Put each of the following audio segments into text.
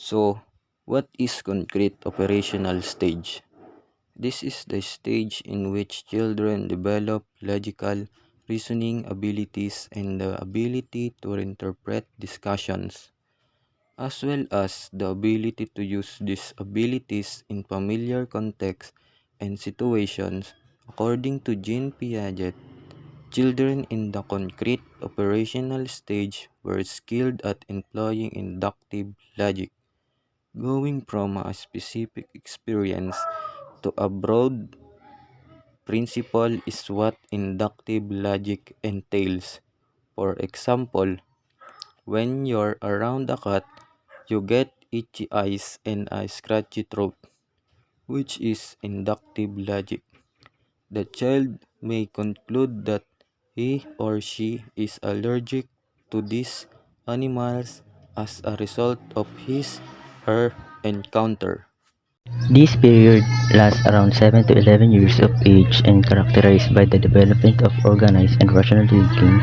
So, what is concrete operational stage? This is the stage in which children develop logical reasoning abilities and the ability to interpret discussions, as well as the ability to use these abilities in familiar contexts and situations. According to Jean Piaget, children in the concrete operational stage were skilled at employing inductive logic, going from a specific experience to a broad principle is what inductive logic entails. For example, when you're around a cat, you get itchy eyes and a scratchy throat, which is inductive logic. The child may conclude that he or she is allergic to these animals as a result of his/her encounter. This period lasts around 7 to 11 years of age and characterized by the development of organized and rational thinking.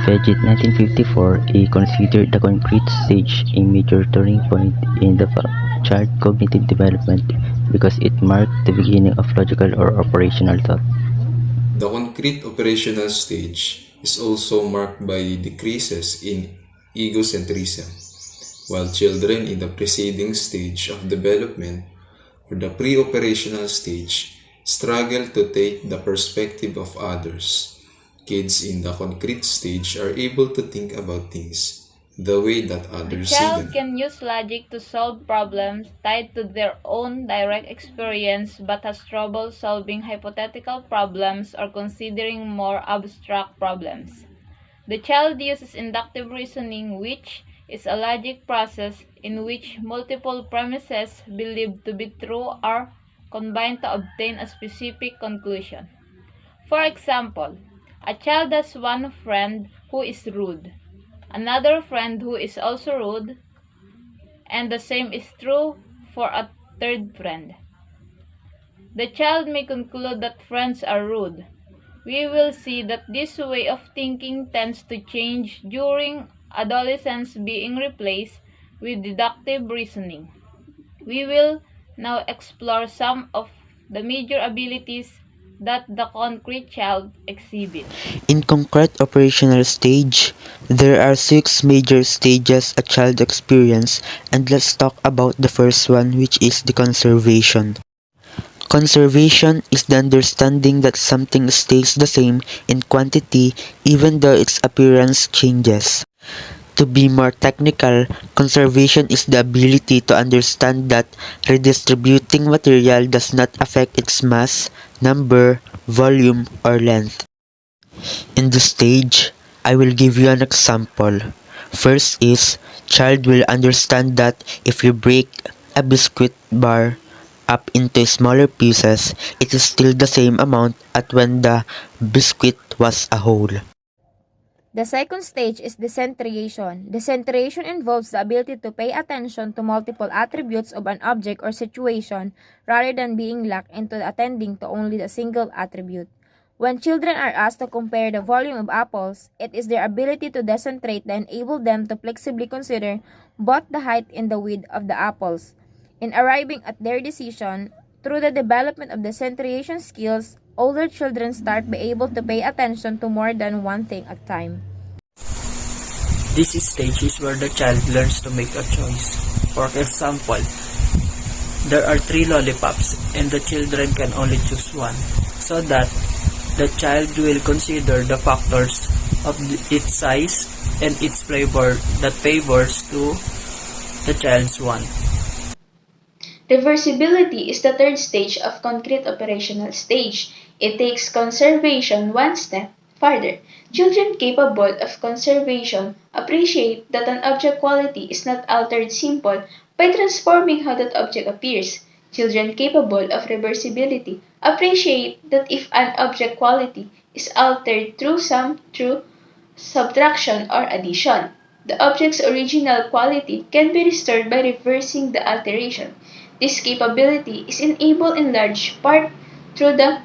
Fagit 1954 considered the concrete stage a major turning point in the child cognitive development because it marked the beginning of logical or operational thought. The concrete operational stage is also marked by decreases in egocentrism, while children in the preceding stage of development or the pre-operational stage struggle to take the perspective of others. Kids in the concrete stage are able to think about things the way that The others see child them. can use logic to solve problems tied to their own direct experience but has trouble solving hypothetical problems or considering more abstract problems. The child uses inductive reasoning, which is a logic process in which multiple premises believed to be true are combined to obtain a specific conclusion. For example, a child has one friend who is rude, another friend who is also rude, and the same is true for a third friend. The child may conclude that friends are rude. We will see that this way of thinking tends to change during adolescence, being replaced with deductive reasoning. We will now explore some of the major abilities that the concrete child exhibits. In concrete operational stage, there are six major stages a child experience, and let's talk about the first one, which is the conservation. Conservation is the understanding that something stays the same in quantity even though its appearance changes. To be more technical, conservation is the ability to understand that redistributing material does not affect its mass, number, volume, or length. In this stage, I will give you an example. First is, child will understand that if you break a biscuit bar up into smaller pieces, it is still the same amount as when the biscuit was a whole. The second stage is decentration. Decentration involves the ability to pay attention to multiple attributes of an object or situation rather than being locked into attending to only a single attribute. When children are asked to compare the volume of apples, it is their ability to decentrate that enable them to flexibly consider both the height and the width of the apples. In arriving at their decision, through the development of decentration skills, older children start be able to pay attention to more than one thing at a time. This stage is where the child learns to make a choice. For example, there are three lollipops and the children can only choose one, so that the child will consider the factors of its size and its flavor that favors to the child's want. Reversibility is the third stage of concrete operational stage. It takes conservation one step farther. Children capable of conservation appreciate that an object quality is not altered simple by transforming how that object appears. Children capable of reversibility appreciate that if an object quality is altered through subtraction or addition, the object's original quality can be restored by reversing the alteration. This capability is enabled in large part through the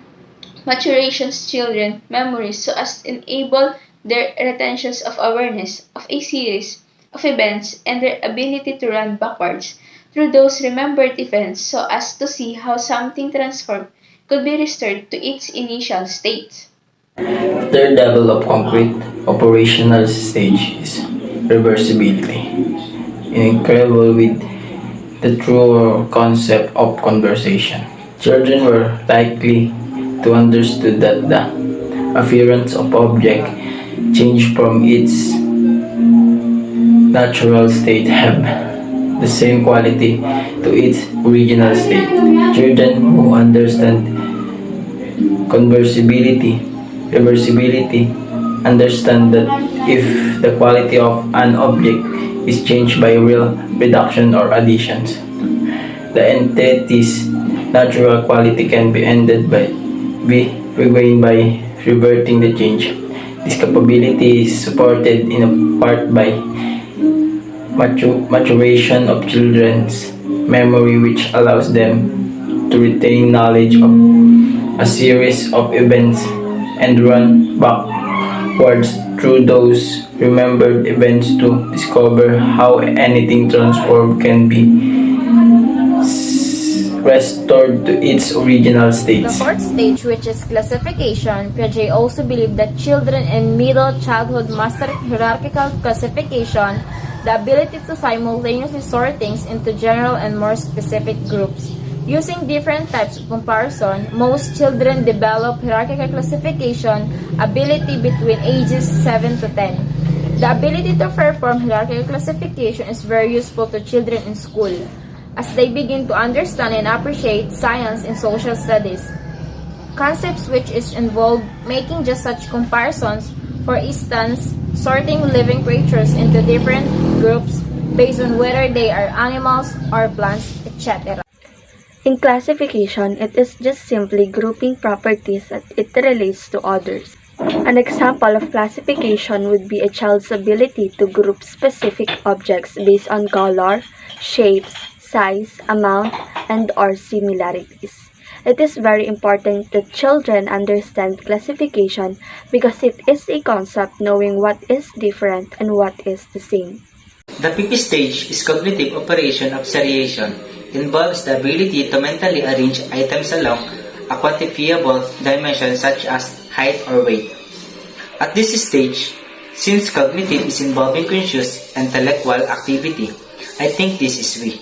maturation of children's memories so as to enable their retentions of awareness of a series of events and their ability to run backwards through those remembered events so as to see how something transformed could be restored to its initial state. Third level of concrete operational stage is reversibility. Incredible with the true concept of conversation. Children were likely to understood that the appearance of object changed from its natural state have the same quality to its original state. Children who understand conversibility, reversibility, understand that if the quality of an object is changed by real reduction or additions, the entity's natural quality can be be regained by reverting the change. This capability is supported in a part by maturation of children's memory, which allows them to retain knowledge of a series of events and run backwards through those remembered events to discover how anything transformed can be restored to its original The states. fourth stage, which is classification, Piaget also believed that children in middle childhood master hierarchical classification, the ability to simultaneously sort things into general and more specific groups. Using different types of comparison, most children develop hierarchical classification ability between ages 7 to 10. The ability to perform hierarchical classification is very useful to children in school, as they begin to understand and appreciate science and social studies. Concepts which is involved making just such comparisons, for instance, sorting living creatures into different groups based on whether they are animals or plants, etc. In classification, it is just simply grouping properties as it relates to others. An example of classification would be a child's ability to group specific objects based on color, shapes, size, amount, and/or similarities. It is very important that children understand classification because it is a concept knowing what is different and what is the same. The fifth stage is cognitive operation of seriation. Involves the ability to mentally arrange items along a quantifiable dimension such as height or weight. At this stage, since cognitive is involving conscious intellectual activity, I think this is we.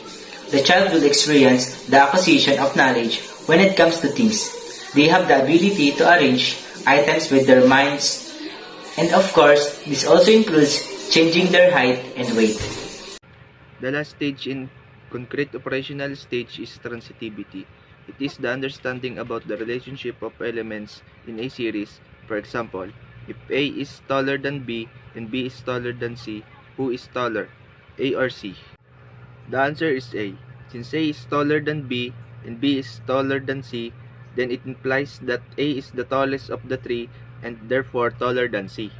The child will experience the acquisition of knowledge when it comes to things. They have the ability to arrange items with their minds, and of course, this also includes changing their height and weight. The last stage in concrete operational stage is transitivity. It is the understanding about the relationship of elements in a series. For example, if A is taller than B and B is taller than C, who is taller, A or C? The answer is A. Since A is taller than B and B is taller than C, then it implies that A is the tallest of the three and therefore taller than C.